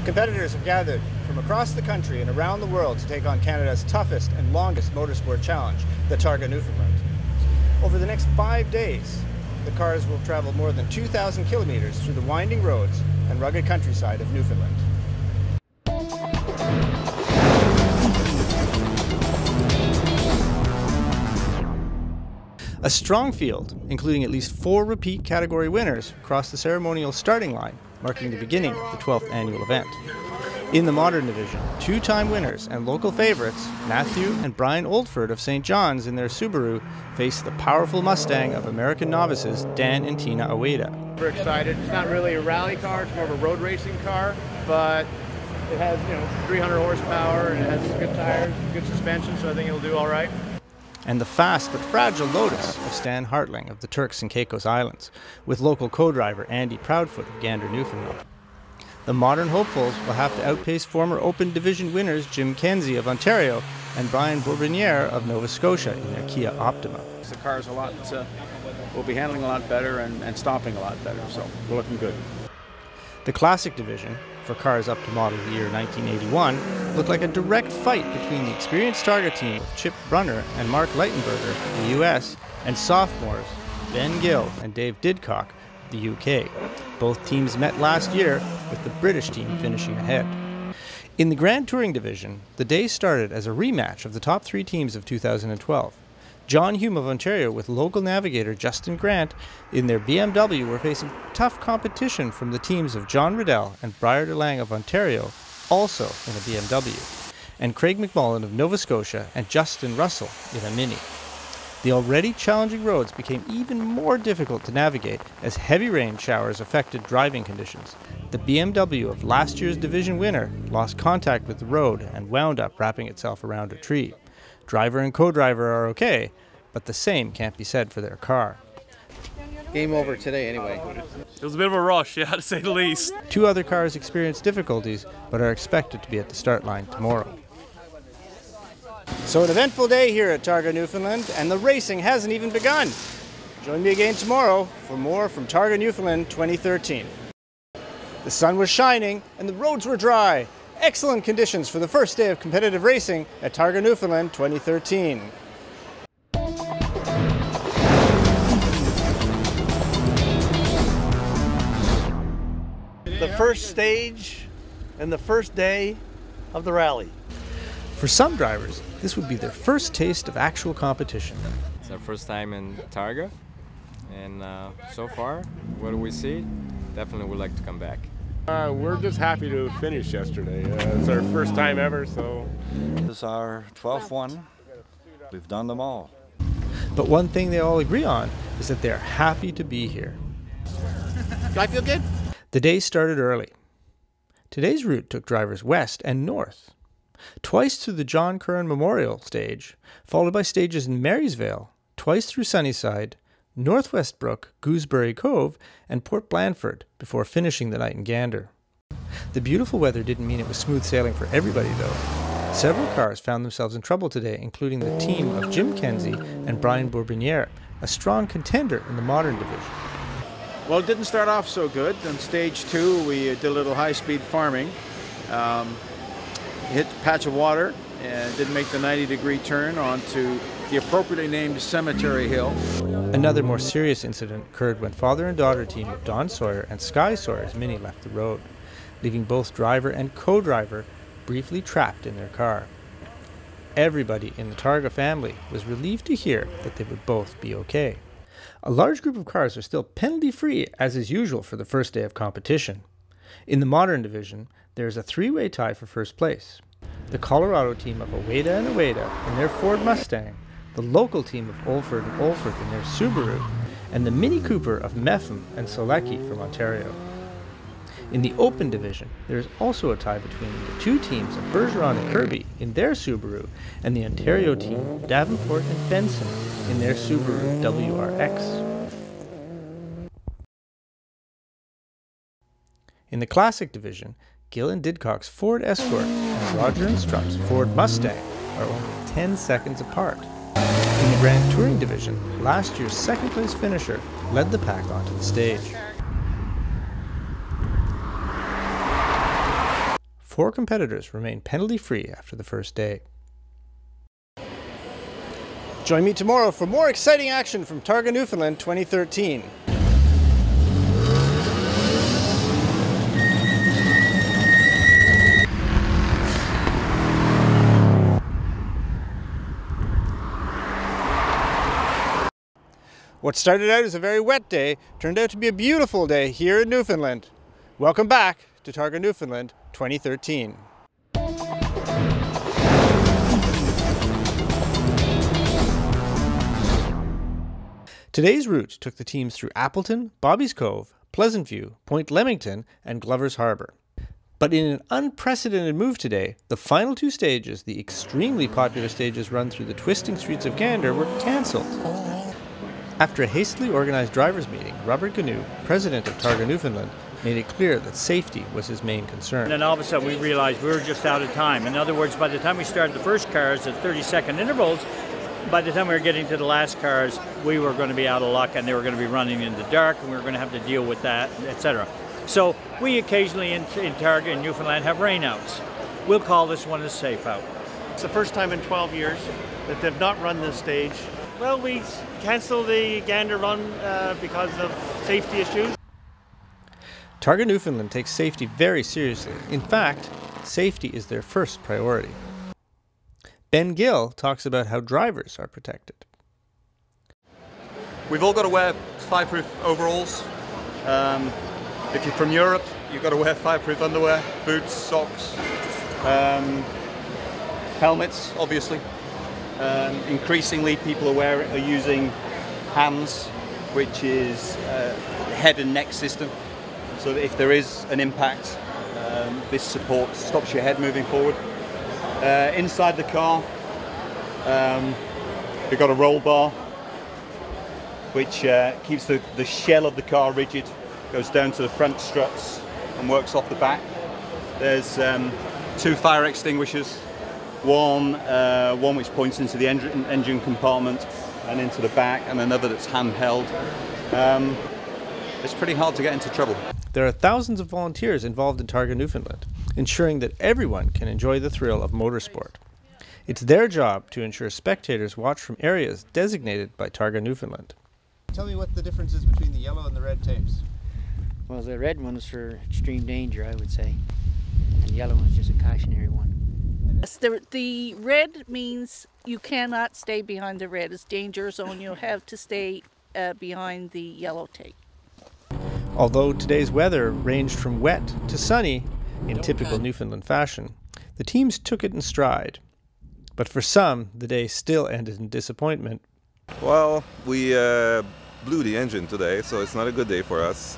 Competitors have gathered from across the country and around the world to take on Canada's toughest and longest motorsport challenge, the Targa Newfoundland. Over the next 5 days, the cars will travel more than 2,000 kilometers through the winding roads and rugged countryside of Newfoundland. A strong field, including at least 4 repeat category winners, crossed the ceremonial starting line, marking the beginning of the 12th annual event. In the modern division, 2-time winners and local favorites, Matthew and Brian Oldford of St. John's in their Subaru, face the powerful Mustang of American novices Dan and Tina Ueda. We're excited. It's not really a rally car, it's more of a road racing car, but it has, 300 horsepower and it has good tires, good suspension, so I think it'll do all right. And the fast but fragile Lotus of Stan Hartling of the Turks and Caicos Islands, with local co-driver Andy Proudfoot of Gander, Newfoundland. The modern hopefuls will have to outpace former Open Division winners Jim Kenzie of Ontario and Brian Bourbonniere of Nova Scotia in their Kia Optima. The car's will be handling a lot better and stopping a lot better, so we're looking good. The Classic Division, for cars up to model year 1981, looked like a direct fight between the experienced Targa team of Chip Brunner and Mark Leitenberger of the US and sophomores Ben Gill and Dave Didcock of the UK. Both teams met last year, with the British team finishing ahead. In the Grand Touring Division, the day started as a rematch of the top 3 teams of 2012. John Hume of Ontario with local navigator Justin Grant in their BMW were facing tough competition from the teams of John Riddell and Briar DeLang of Ontario, also in a BMW, and Craig McMullen of Nova Scotia and Justin Russell in a Mini. The already challenging roads became even more difficult to navigate as heavy rain showers affected driving conditions. The BMW of last year's division winner lost contact with the road and wound up wrapping itself around a tree. Driver and co-driver are okay, but the same can't be said for their car. Game over today anyway. It was a bit of a rush, yeah, to say the least. 2 other cars experienced difficulties, but are expected to be at the start line tomorrow. So an eventful day here at Targa Newfoundland, and the racing hasn't even begun. Join me again tomorrow for more from Targa Newfoundland 2013. The sun was shining and the roads were dry. Excellent conditions for the first day of competitive racing at Targa Newfoundland 2013. The first stage and the first day of the rally. For some drivers, this would be their first taste of actual competition. It's our first time in Targa, and so far, what do we see? Definitely would like to come back. We're just happy to finish yesterday. It's our first time ever, so. This is our 12th one. We've done them all. But one thing they all agree on is that they're happy to be here. Do I feel good? The day started early. Today's route took drivers west and north. Twice through the John Curran Memorial stage, followed by stages in Marysvale, twice through Sunnyside, Northwest Brook, Gooseberry Cove, and Port Blandford before finishing the night in Gander. The beautiful weather didn't mean it was smooth sailing for everybody, though. Several cars found themselves in trouble today, including the team of Jim Kenzie and Brian Bourbonniere, a strong contender in the modern division. Well, it didn't start off so good. On stage 2, we did a little high-speed farming. Hit a patch of water and didn't make the 90-degree turn onto the appropriately named Cemetery Hill. Another more serious incident occurred when father and daughter team of Don Sawyer and Sky Sawyer's Mini left the road, leaving both driver and co-driver briefly trapped in their car. Everybody in the Targa family was relieved to hear that they would both be okay. A large group of cars are still penalty-free, as is usual for the first day of competition. In the modern division, there is a 3-way tie for first place. The Colorado team of Ueda and Ueda in their Ford Mustang, the local team of Oldford and Oldford in their Subaru, and the Mini Cooper of Mepham and Solecki from Ontario. In the Open division, there is also a tie between the 2 teams of Bergeron and Kirby in their Subaru and the Ontario team of Davenport and Benson in their Subaru WRX. In the Classic division, Gill and Didcock's Ford Escort and Roger and Strump's Ford Mustang are only 10 seconds apart. In the Grand Touring division, last year's second-place finisher led the pack onto the stage. 4 competitors remain penalty-free after the first day. Join me tomorrow for more exciting action from Targa Newfoundland 2013. What started out as a very wet day turned out to be a beautiful day here in Newfoundland. Welcome back to Targa Newfoundland 2013. Today's route took the teams through Appleton, Bobby's Cove, Pleasant View, Point Leamington, and Glover's Harbour. But in an unprecedented move today, the final 2 stages, the extremely popular stages run through the twisting streets of Gander, were cancelled. After a hastily organized drivers' meeting, Robert Ganu, president of Targa Newfoundland, made it clear that safety was his main concern. And then all of a sudden we realized we were just out of time. In other words, by the time we started the first cars at 30-second intervals, by the time we were getting to the last cars, we were going to be out of luck and they were going to be running in the dark and we were going to have to deal with that, etc. So we occasionally in Targa in Newfoundland have rainouts. We'll call this one a safe out. It's the first time in 12 years that they've not run this stage. Well, we cancelled the Gander run because of safety issues. Targa Newfoundland takes safety very seriously. In fact, safety is their first priority. Ben Gill talks about how drivers are protected. We've all got to wear fireproof overalls. If you're from Europe, you've got to wear fireproof underwear, boots, socks, helmets, obviously. Increasingly, people are using HANS, which is head and neck system. So that if there is an impact, this support stops your head moving forward. Inside the car, we've got a roll bar, which keeps the shell of the car rigid, goes down to the front struts and works off the back. There's 2 fire extinguishers, one which points into the engine compartment and into the back, and another that's handheld. It's pretty hard to get into trouble. There are thousands of volunteers involved in Targa Newfoundland, ensuring that everyone can enjoy the thrill of motorsport. It's their job to ensure spectators watch from areas designated by Targa Newfoundland. Tell me what the difference is between the yellow and the red tapes. Well, the red one is for extreme danger, I would say, and the yellow one is just a cautionary one. The red means you cannot stay behind the red. It's danger zone. You'll have to stay behind the yellow tape. Although today's weather ranged from wet to sunny in typical Newfoundland fashion, the teams took it in stride. But for some, the day still ended in disappointment. Well, we blew the engine today, so it's not a good day for us.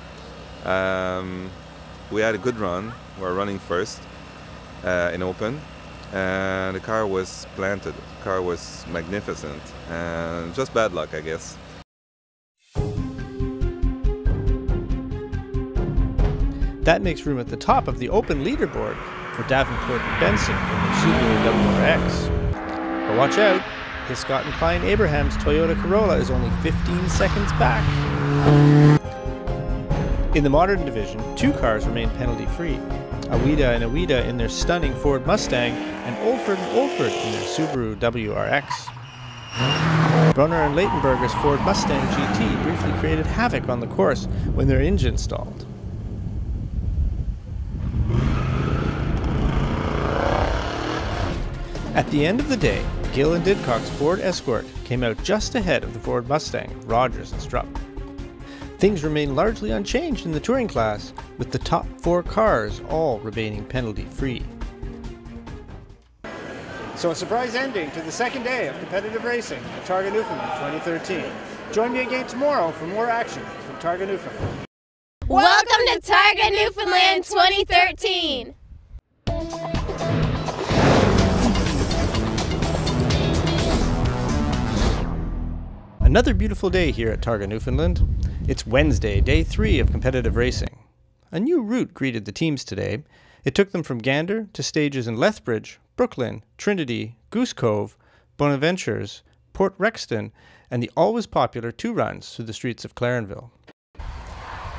We had a good run. We're running first in open, and the car was planted. The car was magnificent, and just bad luck, I guess. That makes room at the top of the open leaderboard for Davenport and Benson in their Subaru WRX. But watch out, Hiscott and Klein Abraham's Toyota Corolla is only 15 seconds back. In the modern division, 2 cars remain penalty-free. Awida and Awida in their stunning Ford Mustang, and Olford and Olford in their Subaru WRX. Brunner and Leitenberger's Ford Mustang GT briefly created havoc on the course when their engine stalled. At the end of the day, Gill and Didcock's Ford Escort came out just ahead of the Ford Mustang, Rogers and Strupp. Things remain largely unchanged in the touring class, with the top 4 cars all remaining penalty-free. So a surprise ending to the second day of competitive racing at Targa Newfoundland 2013. Join me again tomorrow for more action from Targa Newfoundland. Welcome to Targa Newfoundland 2013! Another beautiful day here at Targa Newfoundland. It's Wednesday, day 3 of competitive racing. A new route greeted the teams today. It took them from Gander to stages in Lethbridge, Brooklyn, Trinity, Goose Cove, Bonaventures, Port Rexton, and the always popular 2 runs through the streets of Clarenville.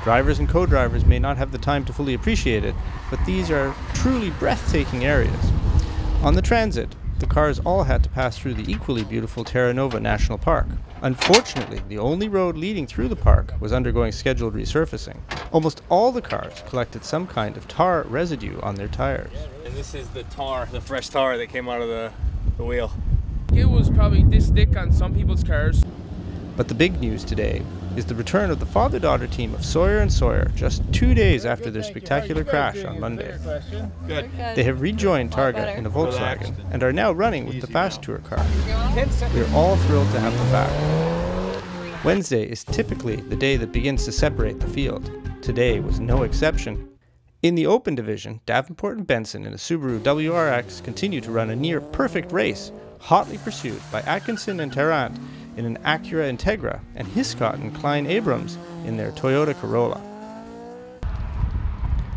Drivers and co-drivers may not have the time to fully appreciate it, but these are truly breathtaking areas. On the transit, the cars all had to pass through the equally beautiful Terra Nova National Park. Unfortunately, the only road leading through the park was undergoing scheduled resurfacing. Almost all the cars collected some kind of tar residue on their tires. And this is the tar, the fresh tar that came out of the wheel. It was probably this thick on some people's cars. But the big news today is the return of the father-daughter team of Sawyer and Sawyer just 2 days after their spectacular crash on Monday. Good. They have rejoined Targa in a Volkswagen and are now running with the Fast Tour car. We are all thrilled to have them back. Wednesday is typically the day that begins to separate the field. Today was no exception. In the Open division, Davenport and Benson in a Subaru WRX continue to run a near-perfect race, hotly pursued by Atkinson and Tarrant in an Acura Integra and Hiscott and Klein Abrams in their Toyota Corolla.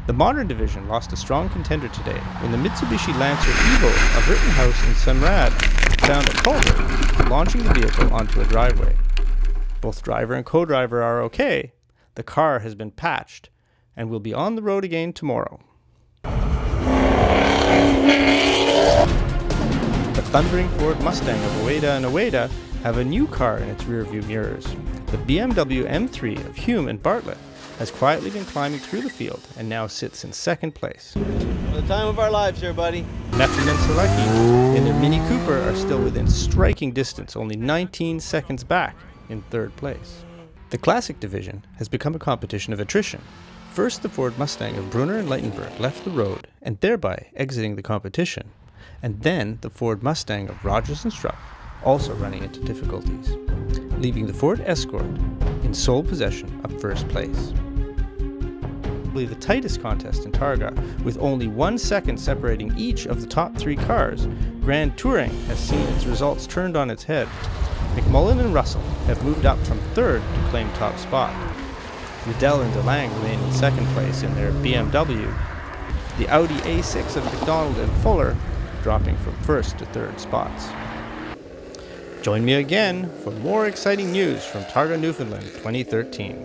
The Modern division lost a strong contender today when the Mitsubishi Lancer Evo of Rittenhouse in Sunrad found a culvert, launching the vehicle onto a driveway. Both driver and co-driver are okay. The car has been patched and will be on the road again tomorrow. The thundering Ford Mustang of Ueda and Ueda have a new car in its rearview mirrors. The BMW M3 of Hume and Bartlett has quietly been climbing through the field and now sits in second place. For the time of our lives here, buddy. Methven and Selecki in their Mini Cooper are still within striking distance, only 19 seconds back in third place. The Classic division has become a competition of attrition. First, the Ford Mustang of Brunner and Leitenberg left the road and thereby exiting the competition. And then the Ford Mustang of Rogers and Struck also running into difficulties, leaving the Ford Escort in sole possession of first place. Probably the tightest contest in Targa, with only 1 second separating each of the top 3 cars, Grand Touring has seen its results turned on its head. McMullen and Russell have moved up from third to claim top spot. Liddell and DeLange remain in second place in their BMW. The Audi A6 of McDonald and Fuller dropping from first to third spots. Join me again for more exciting news from Targa Newfoundland 2013.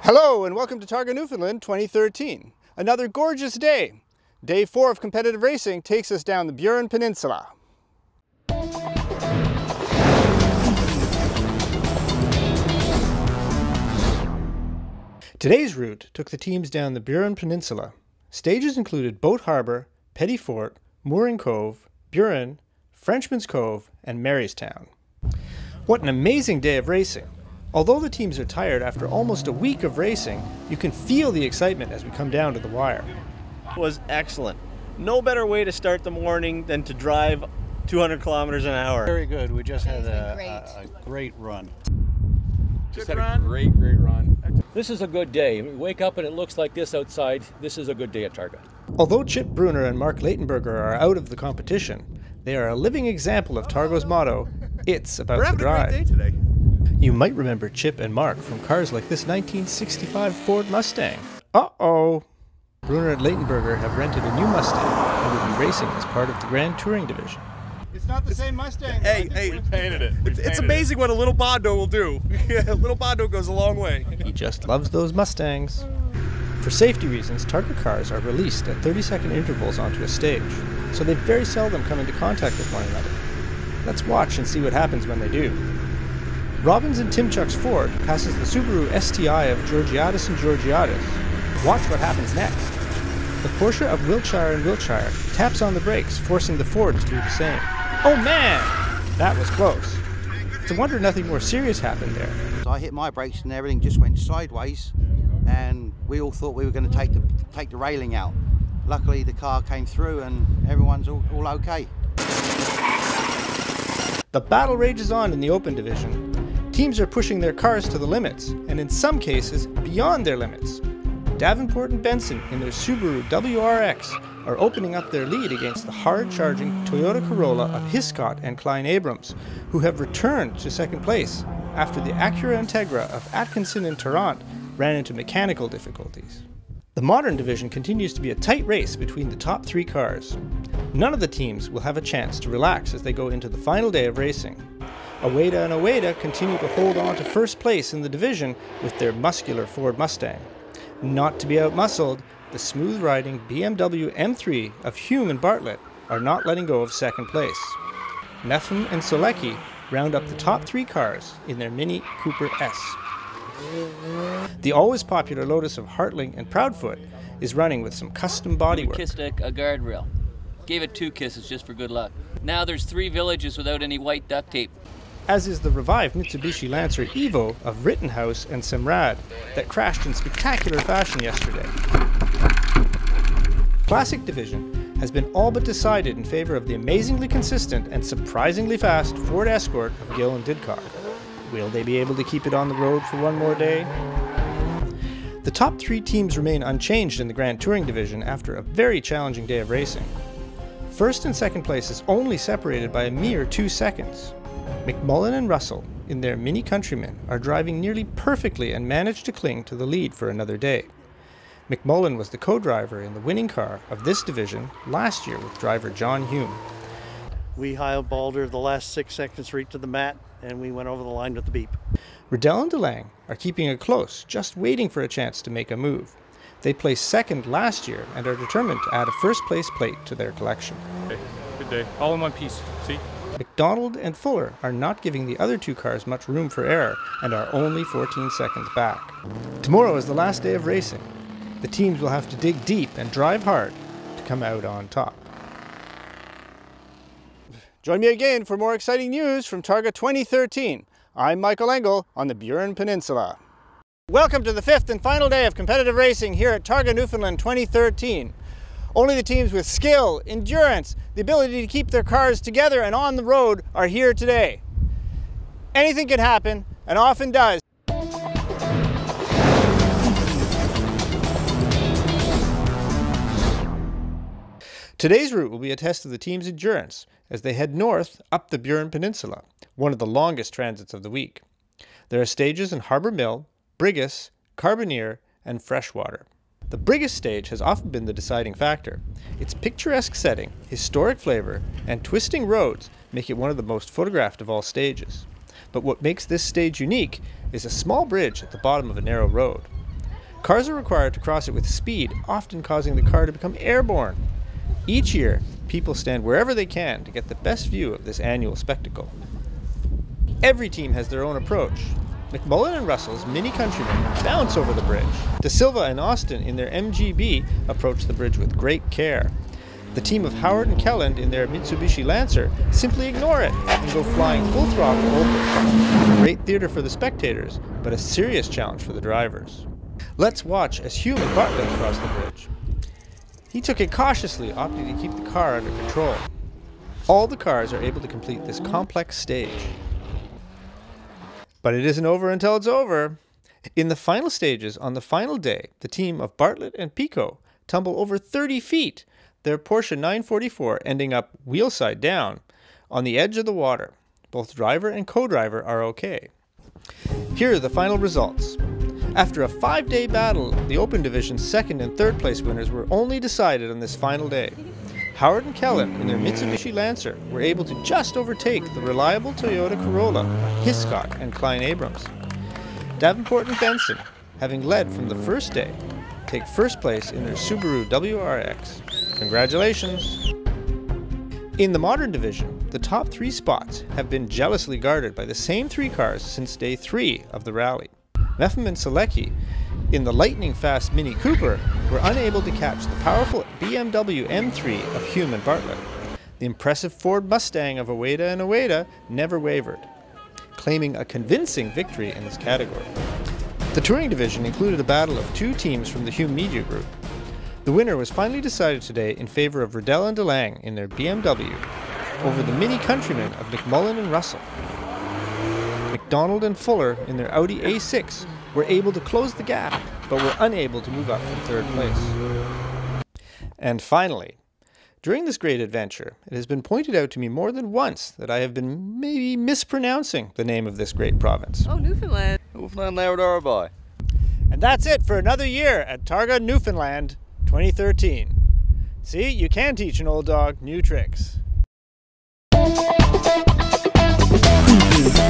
Hello and welcome to Targa Newfoundland 2013. Another gorgeous day. Day 4 of competitive racing takes us down the Burin Peninsula. Today's route took the teams down the Burin Peninsula. Stages included Boat Harbour, Petty Fort, Mooring Cove, Burin, Frenchman's Cove, and Marystown. What an amazing day of racing! Although the teams are tired after almost a week of racing, you can feel the excitement as we come down to the wire. It was excellent. No better way to start the morning than to drive 200 kilometers an hour. Very good. We just had a great run. Just had a great run. This is a good day. We wake up and it looks like this outside. This is a good day at Targa. Although Chip Brunner and Mark Leitenberger are out of the competition, they are a living example of Targo's motto, "It's about to drive." We're having a great day today. You might remember Chip and Mark from cars like this 1965 Ford Mustang. Uh-oh! Brunner and Leitenberger have rented a new Mustang and will be racing as part of the Grand Touring division. It's not the same Mustang. Hey, we painted it. It's amazing what a little Bondo will do. A little Bondo goes a long way. He just loves those Mustangs. For safety reasons, Targa cars are released at 30-second intervals onto a stage, so they very seldom come into contact with one another. Let's watch and see what happens when they do. Robbins and Timchuk's Ford passes the Subaru STI of Georgiadis and Georgiadis. Watch what happens next. The Porsche of Wiltshire and Wiltshire taps on the brakes, forcing the Ford to do the same. Oh man! That was close. It's a wonder nothing more serious happened there. I hit my brakes and everything just went sideways, and we all thought we were going to take the railing out. Luckily the car came through and everyone's all okay. The battle rages on in the Open division. Teams are pushing their cars to the limits, and in some cases, beyond their limits. Davenport and Benson in their Subaru WRX are opening up their lead against the hard-charging Toyota Corolla of Hiscott and Klein Abrams, who have returned to second place after the Acura Integra of Atkinson and Tarrant ran into mechanical difficulties. The Modern division continues to be a tight race between the top 3 cars. None of the teams will have a chance to relax as they go into the final day of racing. Ueda and Ueda continue to hold on to first place in the division with their muscular Ford Mustang. Not to be outmuscled, the smooth-riding BMW M3 of Hume and Bartlett are not letting go of second place. Nepham and Solecki round up the top 3 cars in their Mini Cooper S. The always popular Lotus of Hartling and Proudfoot is running with some custom bodywork. We kissed a guardrail. Gave it 2 kisses just for good luck. Now there's 3 villages without any white duct tape. As is the revived Mitsubishi Lancer Evo of Rittenhouse and Semrad that crashed in spectacular fashion yesterday. Classic Division has been all but decided in favor of the amazingly consistent and surprisingly fast Ford Escort of Gill and Didcot. Will they be able to keep it on the road for one more day? The top 3 teams remain unchanged in the Grand Touring Division after a very challenging day of racing. First and second place is only separated by a mere 2 seconds. McMullen and Russell, in their Mini Countryman, are driving nearly perfectly and managed to cling to the lead for another day. McMullen was the co-driver in the winning car of this division last year with driver John Hume. We highballed her the last 6 seconds right to the mat, and we went over the line with the beep. Riddell and DeLange are keeping it close, just waiting for a chance to make a move. They placed second last year and are determined to add a first place plate to their collection. Okay, good day. All in one piece, see? McDonald and Fuller are not giving the other 2 cars much room for error and are only 14 seconds back. Tomorrow is the last day of racing. The teams will have to dig deep and drive hard to come out on top. Join me again for more exciting news from Targa 2013. I'm Michael Engel on the Burin Peninsula. Welcome to the 5th and final day of competitive racing here at Targa Newfoundland 2013. Only the teams with skill, endurance, the ability to keep their cars together and on the road are here today. Anything can happen, and often does. Today's route will be a test of the team's endurance as they head north up the Burin Peninsula, one of the longest transits of the week. There are stages in Harbour Mill, Brigus, Carbonear, and Freshwater. The Brigus stage has often been the deciding factor. Its picturesque setting, historic flavor, and twisting roads make it one of the most photographed of all stages. But what makes this stage unique is a small bridge at the bottom of a narrow road. Cars are required to cross it with speed, often causing the car to become airborne. Each year, people stand wherever they can to get the best view of this annual spectacle. Every team has their own approach. McMullen and Russell's Mini Countryman bounce over the bridge. De Silva and Austin in their MGB approach the bridge with great care. The team of Howard and Kelland in their Mitsubishi Lancer simply ignore it and go flying full throttle over. Great theater for the spectators, but a serious challenge for the drivers. Let's watch as Hume and Bartlett cross the bridge. He took it cautiously, opting to keep the car under control. All the cars are able to complete this complex stage. But it isn't over until it's over. In the final stages on the final day, the team of Bartlett and Pico tumble over 30 feet, their Porsche 944 ending up wheel side down on the edge of the water. Both driver and co-driver are okay. Here are the final results. After a 5-day battle, the Open Division's 2nd and 3rd place winners were only decided on this final day. Howard and Kelland in their Mitsubishi Lancer were able to just overtake the reliable Toyota Corolla of Hiscock and Klein Abrams. Davenport and Benson, having led from the first day, take first place in their Subaru WRX. Congratulations! In the Modern Division, the top 3 spots have been jealously guarded by the same 3 cars since day 3 of the rally. Nepham and Solecki in the lightning-fast Mini Cooper were unable to catch the powerful BMW M3 of Hume and Bartlett. The impressive Ford Mustang of Ueda and Ueda never wavered, claiming a convincing victory in this category. The Touring Division included a battle of 2 teams from the Hume Media Group. The winner was finally decided today in favor of Riddell and DeLange in their BMW over the Mini Countryman of McMullen and Russell. McDonald and Fuller in their Audi A6 were able to close the gap, but were unable to move up from 3rd place. And finally, during this great adventure, it has been pointed out to me more than once that I have been maybe mispronouncing the name of this great province. Oh, Newfoundland. Newfoundland Labrador boy. And that's it for another year at Targa Newfoundland 2013. See, you can teach an old dog new tricks. team.